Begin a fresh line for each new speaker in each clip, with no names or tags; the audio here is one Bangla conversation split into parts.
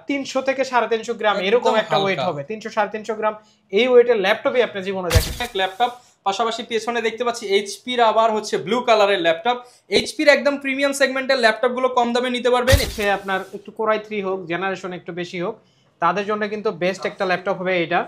300 থেকে 350 গ্রাম এরকম একটা ওয়েট হবে। 300 350 গ্রাম এই ওয়েটের ল্যাপটপই আপনি জীবনে দেখেন।
এক ল্যাপটপ পাশাপাশি পেছনে দেখতে পাচ্ছি এইচপির আবার হচ্ছে ব্লু কালারের ল্যাপটপ। এইচপির একদম প্রিমিয়াম সেগমেন্টের ল্যাপটপগুলো কম দামে নিতে পারবেন।
সে আপনার একটু কোরাই 3 হোক, জেনারেশন একটু বেশি হোক, তাদের জন্য কিন্তু বেস্ট একটা ল্যাপটপ হবে এটা।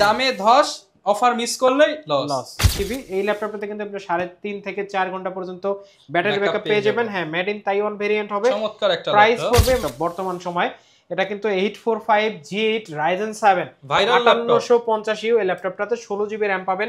দামে ধস, অফার মিস করলেই লস।
টিভি এই ল্যাপটপটাতে কিন্তু আপনি 3.5 থেকে 4 ঘন্টা পর্যন্ত ব্যাটারি ব্যাকআপ পেয়ে যাবেন। হ্যাঁ, মেড ইন তাইওয়ান ভেরিয়েন্ট হবে।
চমৎকার একটা
প্রাইস পড়বে বর্তমান সময় এটা কিন্তু 845 G8 Ryzen 7 5850 এই ল্যাপটপটাতে 16 জিবি র‍্যাম পাবেন,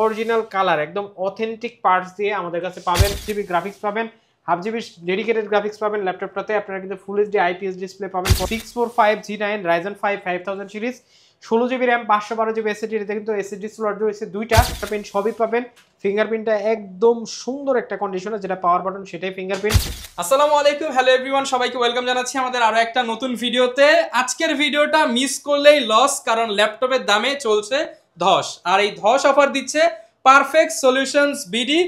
অরিজিনাল কালার, একদম অথেন্টিক পার্টস দিয়ে আমাদের কাছে পাবেন। জিবি গ্রাফিক্স পাবেন, হাফ জিবি ডেডিকেটেড গ্রাফিক্স পাবেন ল্যাপটপটাতে। আপনারা কিন্তু ফুল এইচডি আইপিএস ডিসপ্লে পাবেন। 645 G9 Ryzen 5 5000 series, 16 GB RAM, 512 GB SSD. এতে কিন্তু এসএসডি স্লট রয়েছে দুইটা। ফিঙ্গারপ্রিন্ট সবই পাবেন। ফিঙ্গারপ্রিন্টটা একদম সুন্দর একটা কন্ডিশনে, যেটা পাওয়ার বাটন সেটাই ফিঙ্গারপ্রিন্ট।
আসসালামু আলাইকুম, হ্যালো এভরিওয়ান, সবাইকে ওয়েলকাম জানাচ্ছি আমাদের আরো একটা নতুন ভিডিওতে। আজকের ভিডিওটা মিস করলেই লস, কারণ ল্যাপটপের দামে চলছে ধস। আর এই ধস অফার দিচ্ছে perfect solutions BD.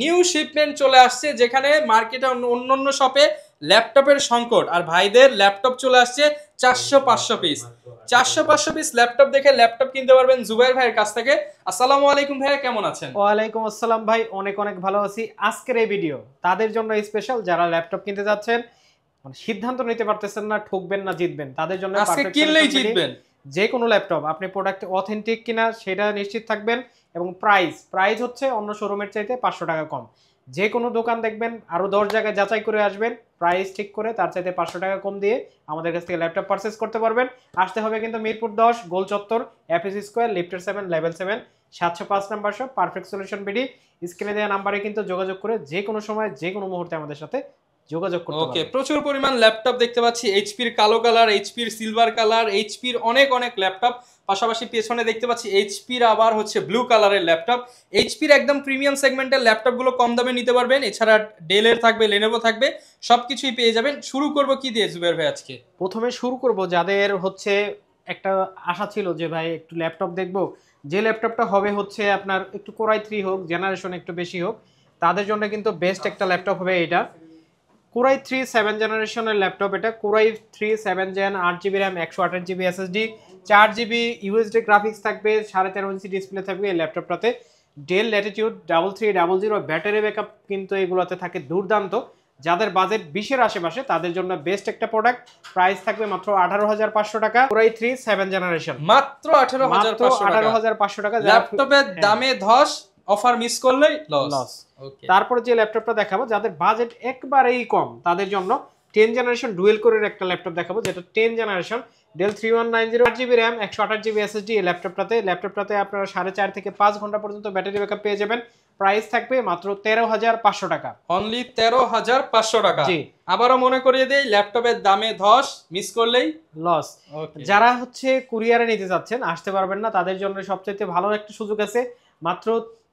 New shipment চলে আসছে, যেখানে মার্কেটে অন্যান্য শপে ল্যাপটপের সংকট, আর ভাইদের ল্যাপটপ চলে আসছে 400-500 পিস। 400-500 পিস ল্যাপটপ দেখে ল্যাপটপ কিনতে পারবেন জুবাইর ভাইয়ের কাছ থেকে। আসসালামু আলাইকুম ভাইয়া, কেমন আছেন?
ওয়ালাইকুম আসসালাম ভাই, অনেক অনেক ভালো আছি। আজকের এই ভিডিও তাদের জন্য স্পেশাল, যারা ল্যাপটপ কিনতে যাচ্ছেন, মানে সিদ্ধান্ত নিতে পারতেছেন না ঠকবেন না জিতবেন, তাদের জন্য
আজকে কিনলেই জিতবেন।
যে কোনো ল্যাপটপ আপনি প্রোডাক্ট অথেন্টিক কিনা সেটা নিশ্চিত থাকবেন, এবং প্রাইস হচ্ছে অন্য শোরুমের চাইতে 500 টাকা কম। যে কোনো দোকান দেখবেন, আরো 10 জায়গায় যাচাই করে আসবেন, প্রাইস ঠিক করে তার চাইতে 500 টাকা কম দিয়ে আমাদের কাছ থেকে ল্যাপটপ পারচেজ করতে পারবেন। আসতে হবে কিন্তু মিরপুর 10 গোল চত্বর, এফএসি স্কয়ার, লিফটের 7, level 7, 705 number shop, perfect solution BD. স্ক্রিনে দেওয়া নাম্বারে কিন্তু যোগাযোগ করে যে কোনো সময় যে কোনো মুহূর্তে আমাদের সাথে যোগাযোগ করতে পারবেন।
ওকে, প্রচুর পরিমাণ ল্যাপটপ দেখতে পাচ্ছি। এইচপির কালো কালার, এইচপির সিলভার কালার, এইচপির অনেক ল্যাপটপ। পাশাপাশি পেছনে দেখতে পাচ্ছি এইচপির আবার হচ্ছে ব্লু কালারের ল্যাপটপ। এইচপির একদম প্রিমিয়াম সেগমেন্টের ল্যাপটপগুলো কম দামে নিতে পারবেন। এছাড়া ডেলের থাকবে, লেনোভো থাকবে, সবকিছুই পেয়ে যাবেন। শুরু করব কি দিয়ে জুবের ভাই আজকে?
প্রথমে শুরু করব যাদের হচ্ছে একটা আশা ছিল যে ভাই একটু ল্যাপটপ দেখবো, যে ল্যাপটপটা হবে হচ্ছে আপনার একটু কোরাই 3 হোক, জেনারেশন একটু বেশি হোক, তাদের জন্য কিন্তু বেস্ট একটা ল্যাপটপ হবে এটা। কোরাই 3 7 জেনারেশনের ল্যাপটপ এটা। Core i 3 7 gen, 8 GB RAM, 128 GB SSD, 4 GB USD graphics থাকবে, 13.5 ইঞ্চি ডিসপ্লে থাকবে এই ল্যাপটপটাতে। ডেল ল্যাটিটিউড 3300 ব্যাটারি ব্যাকআপ কিন্তু এগুলোতে থাকে দুর্দান্ত। যাদের বাজেট 20-এর আশেপাশে তাদের জন্য বেস্ট একটা প্রোডাক্ট। প্রাইস থাকবে মাত্র 18,500 টাকা। কোরাই 3 7 জেনারেশন
মাত্র 18,500 টাকা। ল্যাপটপের দামে ধস, অফার মিস করলেই লস।
তারপরে যে ল্যাপটপটা দেখাবো যাদের বাজেট একবারেই কম, তাদের জন্য 10 জেনারেশন ডুয়েল কোরের একটা ল্যাপটপ দেখাবো, যেটা 10 generation del 3190, 8 GB RAM, 128 GB SSD. এই ল্যাপটপটাতে আপনারা 4.5 থেকে 5 ঘন্টা পর্যন্ত ব্যাটারি ব্যাকআপ পেয়ে যাবেন। প্রাইস থাকবে মাত্র 13,500 টাকা।
অনলি 13,500 টাকা।
জি,
আবারও মনে করিয়ে দেই, ল্যাপটপের দামে ধস, মিস করলেই
লস। যারা হচ্ছে কুরিয়ারে নিতে যাচ্ছেন, আসতে পারবেন না, তাদের জন্য সবচেয়ে ভালো একটা সুযোগ আছে। মাত্র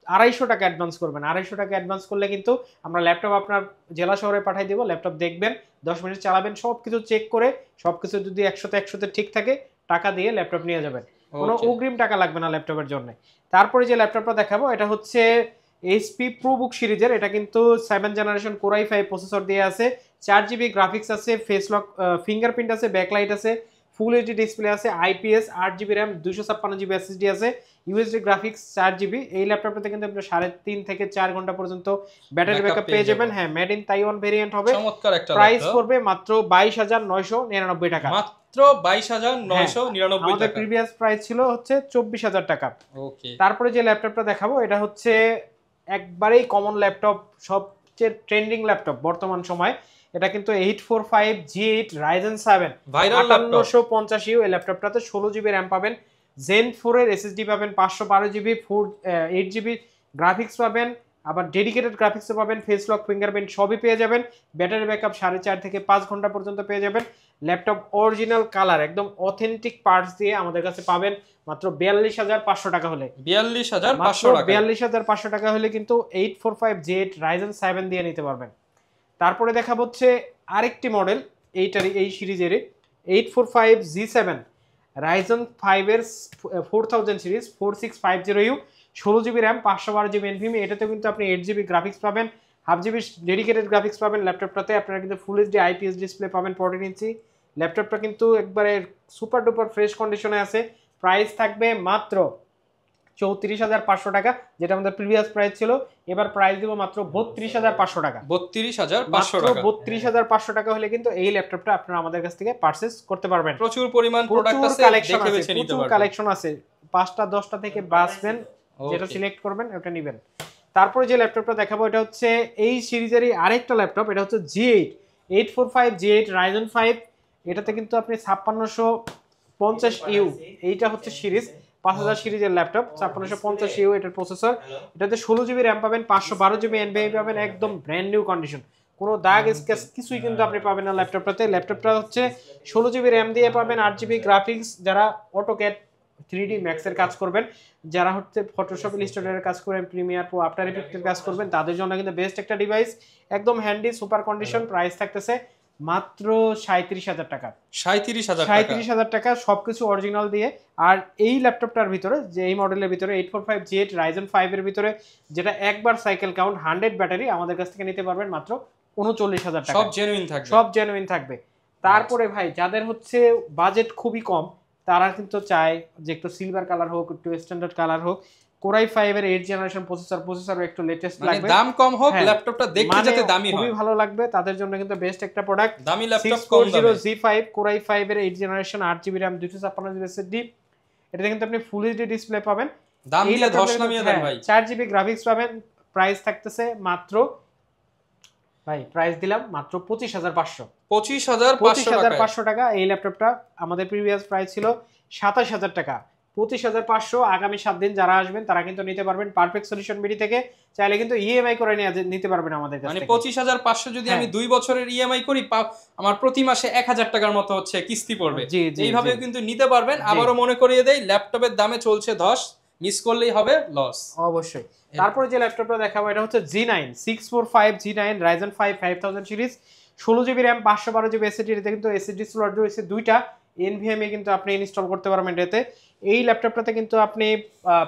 250 টাকা অ্যাডভান্স করবেন। 250 টাকা অ্যাডভান্স করলে কিন্তু আমরা ল্যাপটপ আপনার জেলা শহরে পাঠিয়ে দেবো। ল্যাপটপ দেখবেন, 10 মিনিট চালাবেন, সবকিছু চেক করে সবকিছু যদি 100তে ঠিক থাকে, টাকা দিয়ে ল্যাপটপ নিয়ে যাবেন। কোনো অগ্রিম টাকা লাগবে না ল্যাপটপের জন্য। তারপরে যে ল্যাপটপটা দেখাবো এটা হচ্ছে এইচপি প্রোবুক সিরিজের। এটা কিন্তু 7 জেনারেশন কোরাই 5 প্রসেসর দিয়ে আছে, 4 জিবি গ্রাফিক্স আছে, ফেস লক ফিঙ্গারপ্রিন্ট আছে, ব্যাকলাইট আছে, ফুল এইচডি ডিসপ্লে আছে, IPS, 8 GB RAM, 256 GB SSD আছে, ইউএসডি গ্রাফিক্স 4 জিবি। এই ল্যাপটপটাতে কিন্তু আপনি 3.5 থেকে 4 ঘন্টা পর্যন্ত ব্যাটারি ব্যাকআপ পেয়ে যাবেন। হ্যাঁ, মেড ইন তাইওয়ান ভেরিয়েন্ট হবে।
চমৎকার একটা
প্রাইস পড়বে মাত্র 22,999 টাকা।
মাত্র 22,999 টাকা।
আমাদের প্রিভিয়াস প্রাইস ছিল হচ্ছে 24,000 টাকা।
ওকে,
তারপরে যে ল্যাপটপটা দেখাবো এটা হচ্ছে একবারেই কমন ল্যাপটপ, সবচেয়ে ট্রেন্ডিং ল্যাপটপ বর্তমান সময়। এটা কিন্তু 845 G8 Ryzen 7 5850 এই ল্যাপটপটাতে 16 জিবি র্যাম পাবেন, Zen 4 এর এসএসডি পাবেন, 512 জিবি 8 জিবি গ্রাফিক্স পাবেন, আবার ডেডিকেটেড গ্রাফিক্সও পাবেন, ফেস লক ফিঙ্গারপ্রিন্ট সবই পেয়ে যাবেন। ব্যাটারি ব্যাকআপ 4.5 থেকে 5 ঘন্টা পর্যন্ত পেয়ে যাবেন। ল্যাপটপ অরিজিনাল কালার, একদম অথেন্টিক পার্টস দিয়ে আমাদের কাছে পাবেন মাত্র 42,500 টাকা হলে।
42,500
টাকা হলে কিন্তু 845 G8 Ryzen 7 দিয়ে নিতে পারবেন। তারপরে দেখাবো হচ্ছে আরেকটি মডেল এই সিরিজের 845 G7 Ryzen 5 এর 4000 series 4650U, 16 GB RAM, 512 GB NVMe. এটাতে কিন্তু আপনি 8 জিবি গ্রাফিক্স পাবেন, হাফ জিবি ডেডিকেটেড গ্রাফিক্স পাবেন ল্যাপটপটাতে। আপনারা কিন্তু ফুল এইচডি আইপিএস ডিসপ্লে পাবেন 14 ইঞ্চি, ল্যাপটপটা কিন্তু একবারে সুপার ডুপার ফ্রেশ কন্ডিশনে আছে। প্রাইস থাকবে মাত্র 34,500 টাকা, যেটা আমাদের প্রিভিয়াস প্রাইস ছিল। এবার প্রাইস দিব মাত্র 32,500 টাকা।
32,500 টাকা।
32,500 টাকা হলে কিন্তু এই ল্যাপটপটা আপনারা আমাদের কাছ থেকে পারচেজ করতে পারবেন।
প্রচুর পরিমাণ প্রোডাক্ট আছে,
কালেকশন
দেখে
আছে,
বেছে নিতে
প্রচুর
পারবেন।
কালেকশন আছে, 5টা 10টা থেকে বাছবেন, যেটা সিলেক্ট করবেন ওটা নেবেন। তারপরে যে ল্যাপটপটা দেখাবো এটা হচ্ছে এই সিরিজেরই আরেকটা ল্যাপটপ, এটা হচ্ছে G8 845 G8 Ryzen 5। এটাতে কিন্তু আপনি 5650U, এইটা হচ্ছে সিরিজ 5000 সিরিজের ল্যাপটপ, 5650U এটার প্রসেসর। এটাতে 16GB র্যাম পাবেন, 512GB NVMe পাবেন, একদম ব্র্যান্ড নিউ কন্ডিশন, কোনো দাগ স্ক্র্যাচ কিছুই কিন্তু আপনি পাবেন না ল্যাপটপটাতে। ল্যাপটপটা হচ্ছে 16GB র্যাম দিয়ে পাবেন, 8GB গ্রাফিক্স। যারা অটোক্যাড 3D ম্যাক্সের কাজ করবেন, যারা হচ্ছে ফটোশপ ইলাস্ট্রেটরের কাজ করবেন, প্রিমিয়ার প্রো আফটার ইফেক্টের কাজ করবেন, তাদের জন্য কিন্তু বেস্ট একটা ডিভাইস, একদম হ্যান্ডি সুপার কন্ডিশন। প্রাইস থাকতেছে মাত্র 37,000 টাকা।
37,000
টাকা সবকিছু অরিজিনাল দিয়ে। আর এই ল্যাপটপটার ভিতরে, যে এই মডেলের ভিতরে 845 G8 Ryzen 5 এর ভিতরে, যেটা একবার সাইকেল কাউন্ট 100 ব্যাটারি, আমাদের কাছ থেকে নিতে পারবেন মাত্র 39,000 টাকা।
সব জেনুইন থাকবে,
সব জেনুইন থাকবে। তারপরে ভাই যাদের হচ্ছে বাজেট খুবই কম, তারা কিন্তু চায় যে একটু সিলভার কালার হোক, একটু স্ট্যান্ডার্ড কালার হোক, Core i5 এর 8th জেনারেশন প্রসেসর একটু লেটেস্ট
মানে
লাগবে,
দাম কম হোক, ল্যাপটপটা দেখতে যাতে দামি হয়,
খুবই ভালো লাগবে, তাদের জন্য কিন্তু বেস্ট একটা প্রোডাক্ট।
দামি ল্যাপটপ কম দামে।
640 Z5 Core i5 এর 8th generation 8GB RAM 256GB SSD। এটাতে কিন্তু আপনি ফুল এইচডি ডিসপ্লে পাবেন।
দাম দিয়ে ধস নামিয়ে দেন ভাই।
4GB গ্রাফিক্স পাবেন। প্রাইস থাকতেছে মাত্র, ভাই প্রাইস দিলাম মাত্র 25,500।
25,500
টাকা। এই ল্যাপটপটা আমাদের প্রিভিয়াস প্রাইস ছিল 27,000 টাকা। 25,500 আগামী 7 দিন যারা আসবেন তারা কিন্তু নিতে পারবেন পারফেক্ট সলিউশন বিডি থেকে। চাইলে কিন্তু ইএমআই করে নিতে পারবেন আমাদের কাছ থেকে।
মানে 25,500 যদি আমি 2 বছরের ইএমআই করি, আমার প্রতি মাসে 1,000 টাকার মতো হচ্ছে কিস্তি পড়বে। এইভাবে কিন্তু নিতে পারবেন। আবারও মনে করিয়ে দেই, ল্যাপটপের দামে চলছে ধস, মিস করলেই হবে লস
অবশ্যই। তারপরে যে ল্যাপটপটা দেখাবো এটা হচ্ছে G9 645 G9 Ryzen 5 5000 series, 16GB RAM 512GB SSD। এতে কিন্তু এসএসডি স্লট রয়েছে দুইটা, NVMe কিন্তু আপনি ইনস্টল করতে পারবেন এটাতে। এই ল্যাপটপটাতে কিন্তু আপনি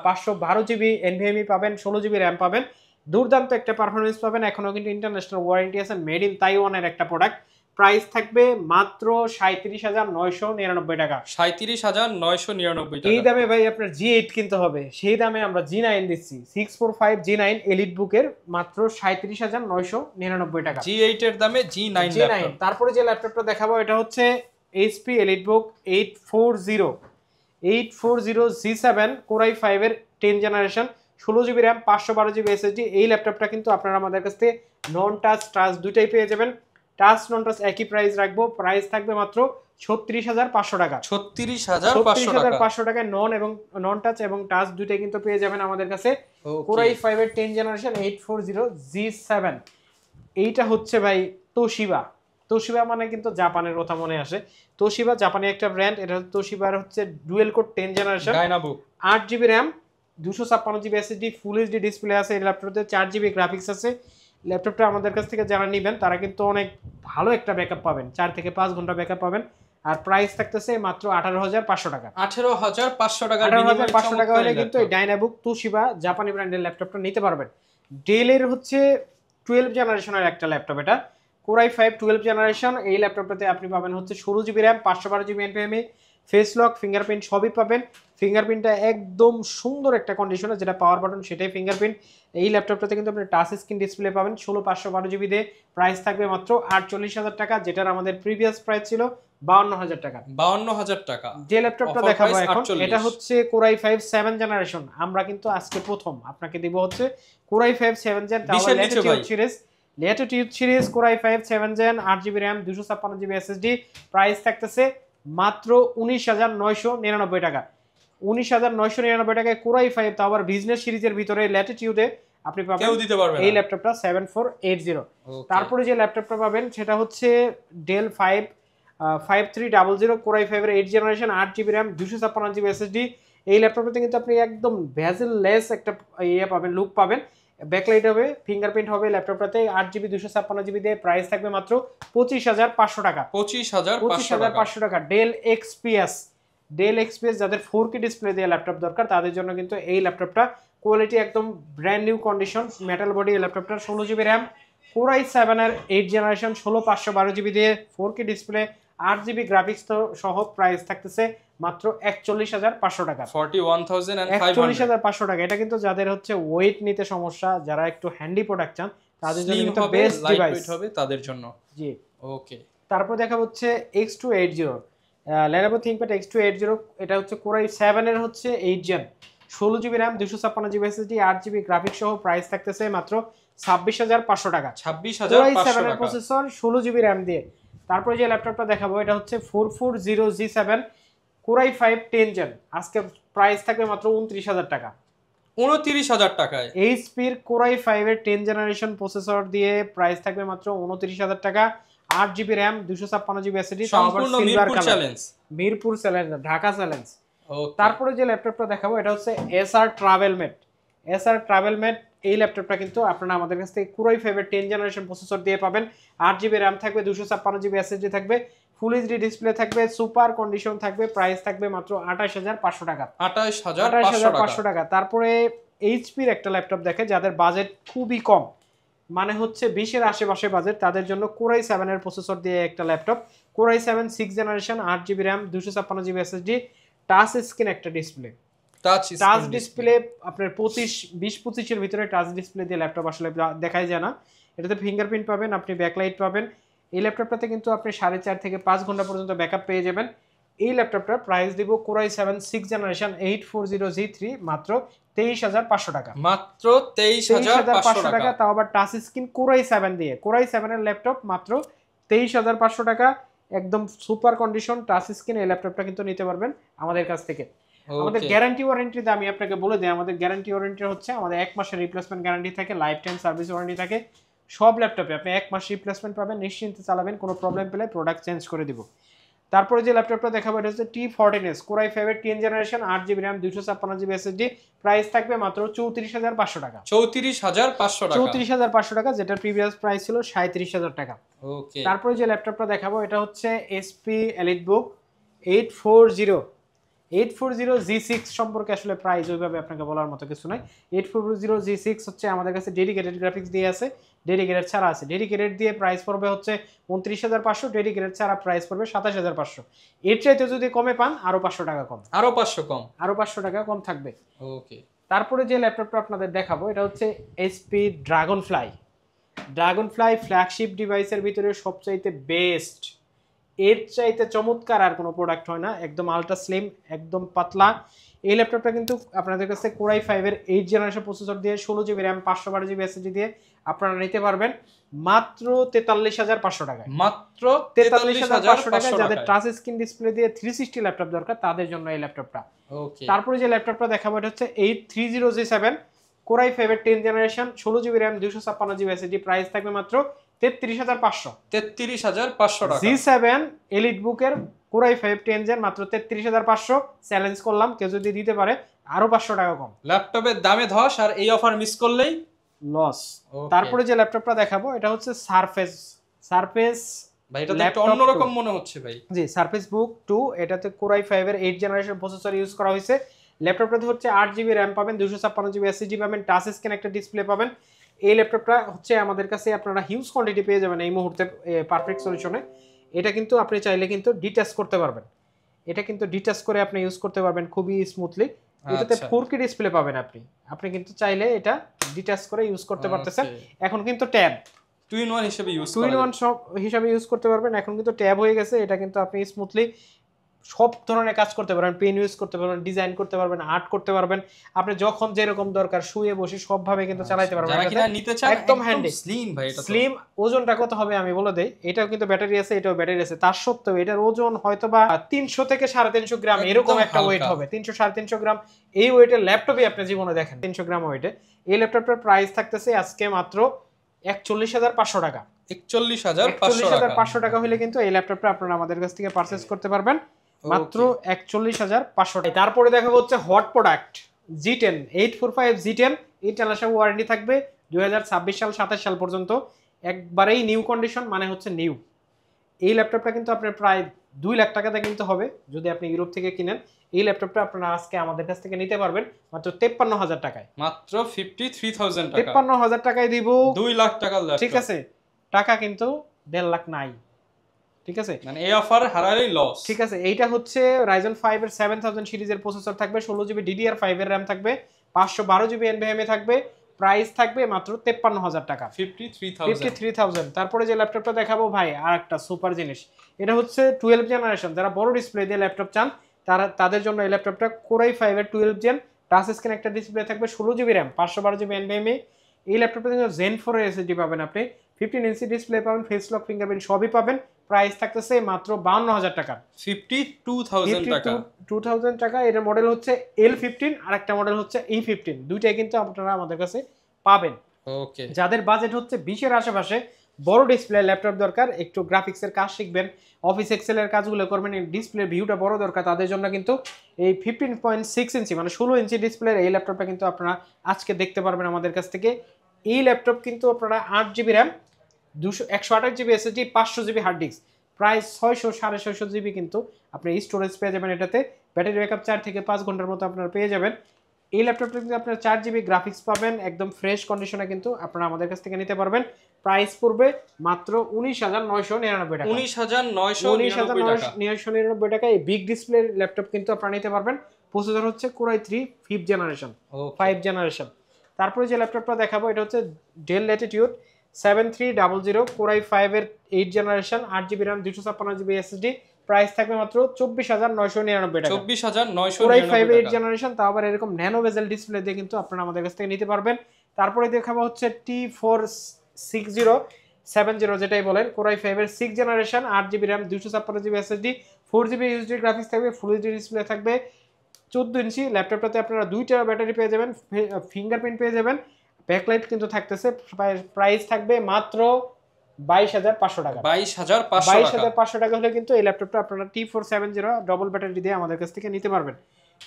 512GB NVMe পাবেন, 16GB RAM পাবেন, দুর্দান্ত একটা পারফরমেন্স পাবেন। এখনো কিন্তু ইন্টারন্যাশনাল ওয়ারেন্টি আছে, মেড ইন তাইওয়ানের একটা প্রোডাক্ট। প্রাইস থাকবে মাত্র 37,999 টাকা।
37,999 টাকা।
এই দামে ভাই আপনার G8 কিনতে হবে, সেই দামে আমরা G9 দিচ্ছি 645 G9 এলিট বুকের মাত্র 37,999 টাকা।
G8 এর দামে G9 ল্যাপটপ।
তারপরে যে ল্যাপটপটা দেখাবো এটা হচ্ছে HP EliteBook 840 G7 Core i5 এর 10 generation, 16GB RAM 512GB SSD। এই ল্যাপটপটা কিন্তু আপনারা আমাদের কাছ থেকে নন টাচ টাচ দুটাই পেয়ে যাবেন। টাচ নন টাচ একই প্রাইস রাখবো। প্রাইস থাকবে মাত্র 36,500 টাকা।
36,500
টাকায় নন টাচ এবং টাচ দুটাই কিন্তু পেয়ে যাবেন আমাদের কাছে। Core i5 এর 10 জেনারেশন 840 G7। এইটা হচ্ছে ভাই তোশিবা মানে কিন্তু জাপানের কথা মনে আসে। তোশিবা জাপানি একটা ব্র্যান্ড। এটা তোশিবার হচ্ছে dual core 10 generation, 8GB RAM 256GB SSD, full HD display আছে। এই ল্যাপটপে 4GB গ্রাফিক্স আছে। ল্যাপটপটা আমাদের কাছ থেকে যারা নেবেন তারা কিন্তু অনেক ভালো একটা ব্যাকআপ পাবেন, 4 থেকে 5 ঘন্টা ব্যাকআপ পাবেন। আর প্রাইস থাকতেছে মাত্র 18,500 টাকা।
18,500 টাকা।
18,500 টাকা হলে কিন্তু এই ডাইনাবুক তোশিবা জাপানি ব্র্যান্ডের ল্যাপটপটা নিতে পারবেন। ডেলের হচ্ছে 12 জেনারেশনের একটা ল্যাপটপ, এটা Core i5 12 জেনারেশন। এই ল্যাপটপটাতে আপনি পাবেন হচ্ছে 16GB RAM 512GB NVMe, face lock, fingerprint সবই পাবেন। ফিঙ্গারপ্রিন্টটা একদম সুন্দর একটা কন্ডিশনে, যেটা পাওয়ার বাটন সেটাই ফিঙ্গারপ্রিন্ট। এই ল্যাপটপটাতে কিন্তু আপনি টাচ স্ক্রিন ডিসপ্লে পাবেন 16/512GB দিয়ে। প্রাইস থাকবে মাত্র 48,000 টাকা, যেটার আমাদের প্রিভিয়াস প্রাইস ছিল 52,000 টাকা।
52,000 টাকা।
যে ল্যাপটপটা দেখাবো এখন এটা হচ্ছে Core i5 7 জেনারেশন। আমরা কিন্তু আজকে প্রথম আপনাকে দিব হচ্ছে Core i5 7 gen Latitude series Core i5 7 gen 8GB RAM 256GB SSD। Price থাকতেছে মাত্র 19,999 টাকা। 19,999 টাকায় Core i5, তাও আবার বিজনেস সিরিজের ভিতরে ল্যাটিটিউডে আপনি পাবেন এই ল্যাপটপটা 7480। তারপরে যে ল্যাপটপটা পাবেন সেটা হচ্ছে ডেল 5300 Core i5 এর 8 generation 8GB RAM 256GB SSD। এই ল্যাপটপটাতে কিন্তু আপনি একদম ভেজেল লেস একটা পাবেন, লুক পাবেন। ব্যাকলাইট হবে, ফিঙ্গারপ্রিন্ট হবে ল্যাপটপটাতে। 8GB 256GB দিয়ে। প্রাইস থাকবে মাত্র 25,500 টাকা। 25,500 টাকা। ডেল XPS যাদের 4K ডিসপ্লে দিয়ে ল্যাপটপ দরকার তাদের জন্য কিন্তু এই ল্যাপটপটা কোয়ালিটি একদম brand new condition, metal body. এই ল্যাপটপটা 16GB RAM Core i7 এর 8 জেনারেশন 16/512GB দিয়ে, 4K ডিসপ্লে, 8GB গ্রাফিক্স সহ প্রাইস থাকতেছে মাত্র 41,500 টাকা।
41,500
টাকা। এটা কিন্তু যাদের হচ্ছে ওয়েট নিতে সমস্যা, যারা একটু হ্যান্ডি প্রোডাক্ট চান তাদের জন্য কিন্তু বেস্ট ডিভাইস
হবে তাদের জন্য।
জি
ওকে,
তারপর দেখা হচ্ছে X280 Lenovo ThinkPad X280। এটা হচ্ছে Core i7 এর হচ্ছে 8 gen, 16GB RAM, 256GB SSD, 8GB graphics সহ প্রাইস থাকতেছে মাত্র 26,500 টাকা।
26,500 টাকা
প্রসেসর, 16GB RAM দিয়ে। তারপরে যে ল্যাপটপটা দেখাবো এটা হচ্ছে 440G7 Core i5 10 জেন, আজকে প্রাইস থাকবে মাত্র 29,000 টাকা।
29,000 টাকায়
HP এর Core i5 এর 10 জেনারেশন প্রসেসর দিয়ে প্রাইস থাকবে মাত্র 29,000 টাকা। 8GB RAM, 256GB SSD,
সম্পূর্ণ Mirpur challenge,
Mirpur challenge, Dhaka challenge. তারপরে যে ল্যাপটপটা দেখাবো এটা হচ্ছে Acer TravelMate। এই ল্যাপটপটা কিন্তু আপনারা আমাদের কাছ থেকে Core i5 এর 10 জেনারেশন প্রসেসর দিয়ে পাবেন। 8GB RAM থাকবে, 256GB SSD থাকবে, ফুল এইচডি ডিসপ্লে থাকবে, সুপার কন্ডিশন থাকবে, প্রাইস থাকবে মাত্র 28,500 টাকা।
28,500
টাকা। তারপরে এইচপি এর একটা ল্যাপটপ দেখে যাদের বাজেট খুবই কম, মানে হচ্ছে 20 এর আশেপাশে বাজেট, তাদের জন্য Core i7 এর প্রসেসর দিয়ে একটা laptop. Core i7 6 generation, 8GB RAM, 256GB SSD, touch screen একটা ডিসপ্লে। টাচ ডিসপ্লে আপনার 20-25 এর ভিতরে টাচ ডিসপ্লে দিয়ে ল্যাপটপ আসলে দেখাই যায় না। এটাতে ফিঙ্গারপ্রিন্ট পাবেন, আপনি ব্যাকলাইট পাবেন। এই ল্যাপটপটাতে কিন্তু আপনি 4.5 থেকে 5 ঘন্টা পর্যন্ত ব্যাকআপ পেয়ে যাবেন। এই ল্যাপটপটার প্রাইস দিব Core i7 6 জেনারেশন 840G3 মাত্র 23,500 টাকা।
মাত্র 23,500 টাকা,
তাও আবার টাচ স্ক্রিন Core i7 দিয়ে। Core i7 এর ল্যাপটপ মাত্র 23,500 টাকা, একদম সুপার কন্ডিশন টাচ স্ক্রিন। এই ল্যাপটপটা কিন্তু নিতে পারবেন আমাদের কাছ থেকে। আমাদের গ্যারান্টি ওয়ারেন্টিতে আমি আপনাকে বলে দিই, আমাদের গ্যারান্টি ওয়ারেন্টি হচ্ছে আমাদের 1 মাসের রিপ্লেসমেন্ট গ্যারান্টি থাকে, লাইফ টাইম সার্ভিস ওয়ারেন্টি থাকে। সব ল্যাপটপে আপনি 1 মাস রিপ্লেসমেন্ট পাবেন, নিশ্চিন্তে চালাবেন, কোনো প্রবলেম পেলে প্রোডাক্ট চেঞ্জ করে দিব। তারপরে যে ল্যাপটপটা দেখাবো এটা হচ্ছে T14s Core i5 এর 10 generation, 8GB RAM, 256GB SSD, price থাকবে মাত্র 34,500 টাকা।
34,500 টাকা,
34,500 টাকা, যেটা প্রিভিয়াস প্রাইস ছিল 37,000 টাকা।
ওকে।
তারপরে যে ল্যাপটপটা দেখাবো এটা হচ্ছে HP EliteBook 840G6 সম্পর্কে আসলে প্রাইস ওইভাবে আপনাকে বলার মতো কিছু নাই। 840G6 হচ্ছে আমাদের কাছে ডেডিকেটেড গ্রাফিক্স দিয়ে আছে, ডেডিকেটেড ছাড়া আছে। ডেডিকেটেড দিয়ে প্রাইস পড়বে হচ্ছে 29,500, ডেডিকেটেড ছাড়া প্রাইস পড়বে 27,500। এর চাইতে যদি কমে পান আরো 500 টাকা কম,
আরো 500 কম,
আরো 500 টাকা কম থাকবে।
ওকে।
তারপরে যে ল্যাপটপটা আপনাদের দেখাবো এটা হচ্ছে HP Dragonfly ফ্ল্যাগশিপ ডিভাইসের ভিতরে সবচাইতে বেস্ট। এর চাইতে চমৎকার আর কোনো প্রোডাক্ট হয় না, একদম আলট্রা স্লিম, একদম পাতলা। এই ল্যাপটপটা কিন্তু আপনাদের কাছে Core i5 এর 8 জেনারেশন প্রসেসর দিয়ে, 16GB RAM, 512GB SSD দিয়ে আপনারা নিতে পারবেন মাত্র 43,500 টাকায়।
মাত্র
43,500 টাকা। যাদের টাচ স্ক্রিন ডিসপ্লে দিয়ে 360 ল্যাপটপ দরকার তাদের জন্য এই ল্যাপটপটা।
ওকে।
তারপরে যে ল্যাপটপটা দেখাবো এটা হচ্ছে 830G7 Core i5 এর 10 generation, 16GB RAM, 256GB SSD, price থাকবে মাত্র 33,500।
33,500 টাকা।
G7 EliteBook এর Core i5 10 জেন মাত্র 33,500। চ্যালেঞ্জ করলাম, কেউ যদি দিতে পারে আরো 500 টাকা কম।
ল্যাপটপের দামে ধস, আর এই অফার মিস করলেই
লস। তারপরে যে ল্যাপটপটা দেখাবো এটা হচ্ছে Surface
ভাই, এটা তো একটু অন্যরকম মনে হচ্ছে ভাই।
জি, Surface Book 2, এটাতে Core i5 এর 8 জেনারেশন প্রসেসর ইউজ করা হয়েছে। ল্যাপটপটাতে হচ্ছে 8GB RAM পাবেন, 256GB SSD পাবেন, টাচ স্ক্রিন একটা ডিসপ্লে পাবেন। এই ল্যাপটপটা হচ্ছে আমাদের কাছে আপনারা হিউজ কোয়ান্টিটি পেয়ে যাবেন এই মুহূর্তে পারফেক্ট সলিউশনে। এটা কিন্তু আপনি চাইলে কিন্তু ডিটাচ করতে পারবেন, এটা কিন্তু ডিটাচ করে আপনি ইউজ করতে পারবেন খুবই স্মুথলি। এটাতে 4K ডিসপ্লে পাবেন আপনি কিন্তু চাইলে এটা ডিটাচ করে ইউজ করতে পারতেছেন। এখন কিন্তু ট্যাব
2-in-1 হিসেবে
ইউজ করতে পারবেন, এখন কিন্তু ট্যাব হয়ে গেছে। এটা কিন্তু আপনি স্মুথলি সব ধরনের কাজ করতে পারবেন, পেন ইউজ করতে পারবেন, ডিজাইন করতে পারবেন, আর্ট করতে পারবেন। আপনি যখন যেরকম দরকার শুয়ে বসে সবভাবে কিন্তু চালাতে পারবেন।
যারা কিনা নিতে চান
একদম হ্যান্ডি
স্লিম ভাই, এটা
স্লিম। ওজনটা কত হবে আমি বলে দেই, এটাও কিন্তু ব্যাটারি আছে, এটাও ব্যাটারি আছে, তার সত্ত্বেও এটার ওজন হয়তোবা 300 থেকে 350 গ্রাম এরকম একটা ওয়েট হবে। 300-350 গ্রাম এই ওয়েটের ল্যাপটপই আপনি জীবনে দেখেন 300 গ্রাম ওয়েটে। এই ল্যাপটপটার প্রাইস থাকতেছে আজকে মাত্র 41,500 টাকা।
41,500
টাকা হলে কিন্তু এই ল্যাপটপটা আপনারা আমাদের কাছ থেকে পারচেজ করতে পারবেন মাত্র 41,500 টাকা। তারপরে দেখা হচ্ছে hot product G10 845 G10। International আসা ওয়ারেন্টি থাকবে 2026 সাল 27 সাল পর্যন্ত, একবারেই নিউ কন্ডিশন, মানে হচ্ছে নিউ। এই ল্যাপটপটা কিন্তু আপনার প্রায় 2 লাখ টাকাতে কিনতে হবে যদি আপনি ইউরোপ থেকে কিনেন। এই ল্যাপটপটা আপনারা আজকে আমাদের কাছ থেকে নিতে পারবেন মাত্র 53,000 টাকায়।
মাত্র 53,000 টাকা,
53,000 টাকায় দিব
2 লাখ টাকা ল্যাপটপ।
ঠিক আছে, টাকা কিন্তু 1.5 লাখ নাই। ঠিক আছে,
মানে এই অফার হারালেই লস।
ঠিক আছে। এইটা হচ্ছে Ryzen 5 এর 7000 সিরিজের প্রসেসর থাকবে, 16GB DDR5 এর RAM থাকবে, 512GB NVMe থাকবে, প্রাইস থাকবে মাত্র 53000 টাকা,
53,000।
তারপরে যে ল্যাপটপটা দেখাবো ভাই আর একটা সুপার জিনিস, এটা হচ্ছে 12 জেনারেশন, যারা বড় ডিসপ্লে দিয়ে ল্যাপটপ চান তাদের জন্য এই ল্যাপটপটা Core i5 এর 12 জেন, টাচ স্ক্রিন একটা ডিসপ্লে থাকবে, 16GB RAM, 512GB NVMe। এই ল্যাপটপটা কিন্তু Zen 4 এর SSD পাবেন আপনি, 15 ইঞ্চি ডিসপ্লে পাবেন, ফেস লক, ফিঙ্গারপ্রিন্ট সবই পাবেন। প্রাইস থাকতেছে মাত্র 52000 টাকা,
52,000 টাকা।
2000 টাকা। এর মডেল হচ্ছে L15 আর একটা মডেল হচ্ছে E15, দুইটাই কিন্তু আপনারা আমাদের কাছে পাবেন।
ওকে,
যাদের বাজেট হচ্ছে 20 এর আশেপাশে, বড় ডিসপ্লে ল্যাপটপ দরকার, একটু গ্রাফিক্সের কাজ শিখবেন, অফিস এক্সেলের কাজগুলো করবেন, ডিসপ্লে ভিউটা বড় দরকার, তাদের জন্য কিন্তু এই 15.6 ইঞ্চি মানে 16 ইঞ্চি ডিসপ্লের এই ল্যাপটপটা কিন্তু আপনারা আজকে দেখতে পারবেন আমাদের কাছ থেকে। এই ল্যাপটপ কিন্তু আপনারা 8GB RAM, 128GB SSD, 500GB hard disk, প্রায় 600-650GB কিন্তু আপনি স্টোরেজ পেয়ে যাবেন এটাতে। ব্যাটারি ব্যাকআপ 4 থেকে 5 ঘন্টার মতো আপনারা পেয়ে যাবেন। এই ল্যাপটপটা কিন্তু আপনারা 4GB গ্রাফিক্স পাবেন, একদম ফ্রেশ কন্ডিশনে কিন্তু আপনারা আমাদের কাছ থেকে নিতে পারবেন। প্রাইস পড়বে মাত্র 19,999 টাকা,
19,999
টাকা। এই বিগ ডিসপ্লে ল্যাপটপ কিন্তু আপনারা নিতে পারবেন। প্রসেসর হচ্ছে Core i3 5th generation, 5 generation. তারপরে যে ল্যাপটপটা দেখাবো এটা হচ্ছে Dell Latitude 7300, Core i5 এর 8th generation, 8GB RAM, 256GB SSD, price থাকবে মাত্র 24,999 টাকা,
24,999
Core i5
টাকা।
8 জেনারেশন, তাও আবার এরকম ন্যানো বেজেল ডিসপ্লে দিয়ে কিন্তু আপনারা আমাদের কাছ থেকে নিতে পারবেন। তারপরে দেখাবো হচ্ছে T46070, যেটাই বলেন, Core i5 এর 6 generation, 8GB RAM, 256GB SSD, 4GB USD graphics থাকবে, ফুল এইচডি ডিসপ্লে থাকবে, 14 ইঞ্চি। ল্যাপটপটাতে আপনারা 2টা ব্যাটারি পেয়ে যাবেন, ফিঙ্গারপ্রিন্ট পেয়ে যাবেন, ব্যাকলাইট কিন্তু থাকতেছে। প্রাইস থাকবে মাত্র 22,500 টাকা,
22,500
টাকা হলে কিন্তু এই ল্যাপটপটা আপনারা T470 ডবল ব্যাটারি দিয়ে আমাদের কাছ থেকে নিতে পারবেন।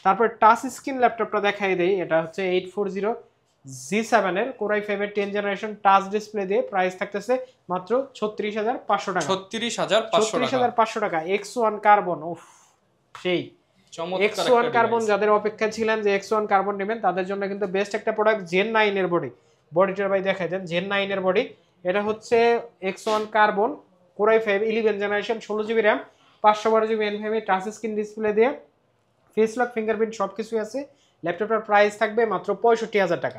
তারপর টাচ স্ক্রিন ল্যাপটপটা দেখাই দেই, এটা হচ্ছে 840G7 এর Core i5 এর 10 জেনারেশন, টাচ ডিসপ্লে দিয়ে, প্রাইস থাকতেছে মাত্র 36,500 টাকা,
36,500
টাকা। X1 কার্বন, উফ সেই X1 কার্বন, যাদের অপেক্ষা ছিলেন যে X1 কার্বন নেবেন তাদের জন্য কিন্তু বেস্ট একটা প্রোডাক্ট। Gen 9 এর বডিটার ভাই দেখাই দেন, Gen 9 এর বডি, এটা হচ্ছে X1 carbon, Core i5 11 generation, 16GB RAM, 512GB NVMe, touch screen display দিয়ে, ফেস লক, ফিঙ্গারপ্রিন্ট সবকিছু আছে। ল্যাপটপটার প্রাইস থাকবে মাত্র 65,000 টাকা,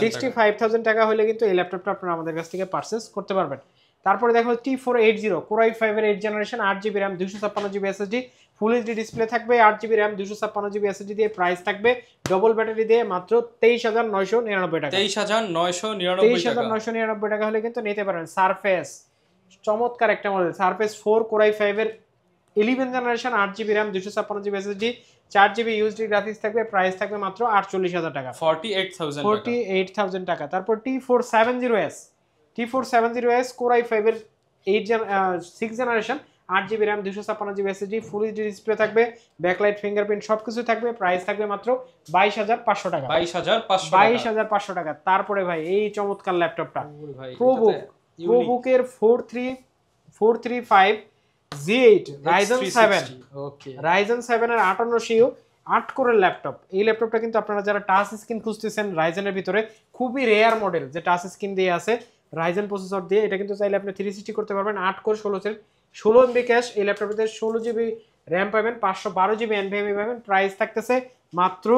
65,000 টাকা হলে কিন্তু এই ল্যাপটপটা আপনারা আমাদের কাছ থেকে পারচেজ করতে পারবেন। তারপরে দেখো T480, Core i5 এর 8 generation, 8GB RAM, 256GB SSD, full HD display থাকবে, 8GB RAM, 256GB SSD দিয়ে, প্রাইস থাকবে ডবল ব্যাটারি দিয়ে মাত্র 23,999 টাকা,
23,999
টাকা হলে কিন্তু নিতে পারেন। সারফেস, চমৎকার একটা মডেল, সারফেস 4 Core i5 এর 11 generation, 8GB RAM, 256GB SSD, 4GB USD graphics থাকবে, প্রাইস থাকবে মাত্র 48,000 টাকা,
48,000
টাকা। তারপর T470S, Core i5 এর 6 generation, 8GB RAM, 256GB SSD, full HD display থাকবে, ব্যাকলাইট, ফিঙ্গারপ্রিন্ট সবকিছু থাকবে, প্রাইস থাকবে মাত্র 22,500 টাকা, 22,500 টাকা। তারপরে ভাই এই চমৎকার ল্যাপটপটা প্রোবুকের 4335G8 Ryzen 7 এর 5800 8 কোরের ল্যাপটপ। এই ল্যাপটপটা কিন্তু আপনারা যারা টাচ স্ক্রিন খুঁজতেছেন রাইজেনের ভিতরে, খুবই রেয়ার মডেল যে টাচ স্ক্রিন দিয়ে আছে রাইজেন প্রসেসর দিয়ে, এটা কিন্তু চাইলে আপনি 360 করতে পারবেন। 8 কোর 16 MB ক্যাশ, এই ল্যাপটপে 16GB RAM পাবেন, 512GB NVMe পাবেন। প্রাইস থাকতেছে মাত্র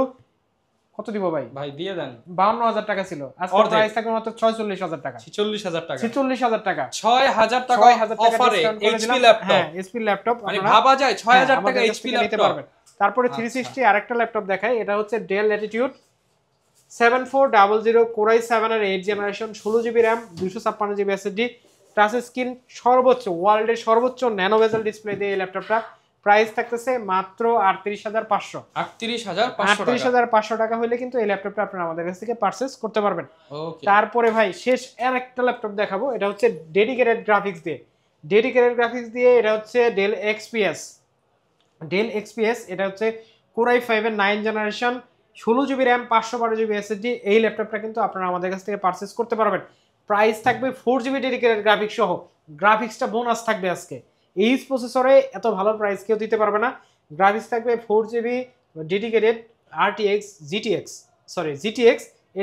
কত দিব ভাই
দিয়ে দেন,
52,000 টাকা ছিল, আজকে প্রাইস থাকবে মাত্র 46,000 টাকা, 46,000 টাকা,
6,000 টাকা অফারে এইচপি ল্যাপটপ।
হ্যাঁ, এইচপি ল্যাপটপ
মানে ভাবা যায় 6,000 টাকা এইচপি
নিতে পারবেন। তারপরে 360 আরেকটা ল্যাপটপ দেখাই, এটা হচ্ছে Dell Latitude 7400, Core i7 এর 8 generation, 16GB RAM, 256GB SSD, touch screen, সর্বোচ্চ ওয়ার্ল্ডের সর্বোচ্চ ন্যানো বেজেল ডিসপ্লে দিয়ে এই ল্যাপটপটা। প্রাইস থাকতেছে মাত্র 38,500, 38,500 টাকা হলে কিন্তু এই ল্যাপটপটা আপনারা আমাদের কাছ থেকে পারচেজ করতে পারবেন। তারপরে ভাই শেষ আরেকটা ল্যাপটপ দেখাবো, এটা হচ্ছে ডেডিকেটেড গ্রাফিক্স দিয়ে, এটা হচ্ছে Dell XPS, এটা হচ্ছে Core i5 এর 9 generation, 16GB RAM, 512GB SSD। এই ল্যাপটপটা কিন্তু আপনারা আমাদের কাছ থেকে পারচেজ করতে পারবেন। প্রাইস থাকবে 4GB ডেডিকেটেড গ্রাফিক্স সহ, গ্রাফিক্সটা বোনাস থাকবে আজকে। এই প্রসেসরে এত ভালো প্রাইস কেউ দিতে পারবে না। গ্রাফিক্স থাকবে 4GB ডেডিকেটেড GTX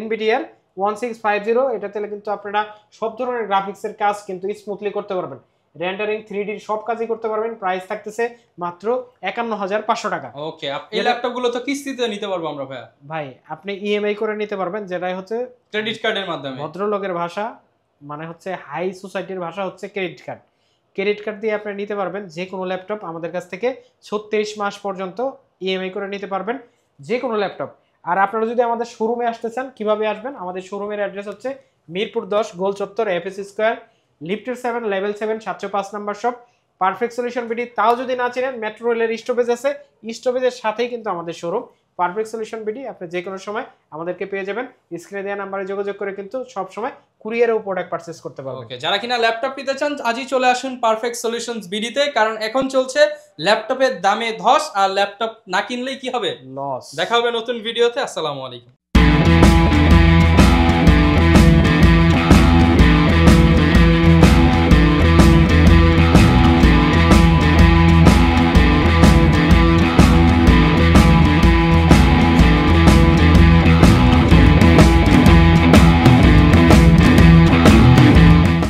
NVIDIA 1650, এটাতে কিন্তু আপনারা সব ধরনের গ্রাফিক্সের কাজ কিন্তু স্মুথলি করতে পারবেন। রেন্ডারিং 3D সব কাজই করতে পারবেন। প্রাইস থাকতেছে মাত্র ৫১,৫০০ টাকা।
ওকে, এই ল্যাপটপগুলো তো কিস্তিতে নিতে পারবো আমরা ভাইয়া?
ভাই আপনি ইএমআই করে নিতে পারবেন, যেটাই হচ্ছে
ক্রেডিট কার্ডের মাধ্যমে।
ভদ্রলোকের ভাষা, মানে হচ্ছে হাই সোসাইটির ভাষা হচ্ছে ক্রেডিট কার্ড। ক্রেডিট কার্ড দিয়ে আপনি নিতে পারবেন যে কোনো ল্যাপটপ আমাদের কাছ থেকে 36 মাস পর্যন্ত ইএমআই করে নিতে পারবেন যে কোনো ল্যাপটপ। আর আপনারা যদি আমাদের শোরুমে আসতে চান, কিভাবে আসবেন? আমাদের শোরুমের অ্যাড্রেস হচ্ছে মিরপুর 10 গোল চত্বর, এফএস স্কয়ার, লিফটের 7, level 7, 705 number shop, perfect solution BD. তাও যদি না চিনেন, মেট্রো রেলের স্টপেজ আছে, স্টপেজের সাথেই কিন্তু আমাদের শোরুম পারফেক্ট সলিউশন বিডি। আপনি যে কোনো সময় আমাদেরকে পেয়ে যাবেন। স্ক্রিনে দেওয়া নাম্বারে যোগাযোগ করে কিন্তু সব সময় কুরিয়ারেও প্রোডাক্ট পারচেজ করতে পারবেন।
ওকে, যারা কিনা ল্যাপটপ নিতে চান আজই চলে আসুন পারফেক্ট সলিউশনস বিডিতে, কারণ এখন চলছে ল্যাপটপের দামে ধস, আর ল্যাপটপ না কিনলেই কি হবে?
লস।
দেখা হবে নতুন ভিডিওতে। আসসালামু আলাইকুম।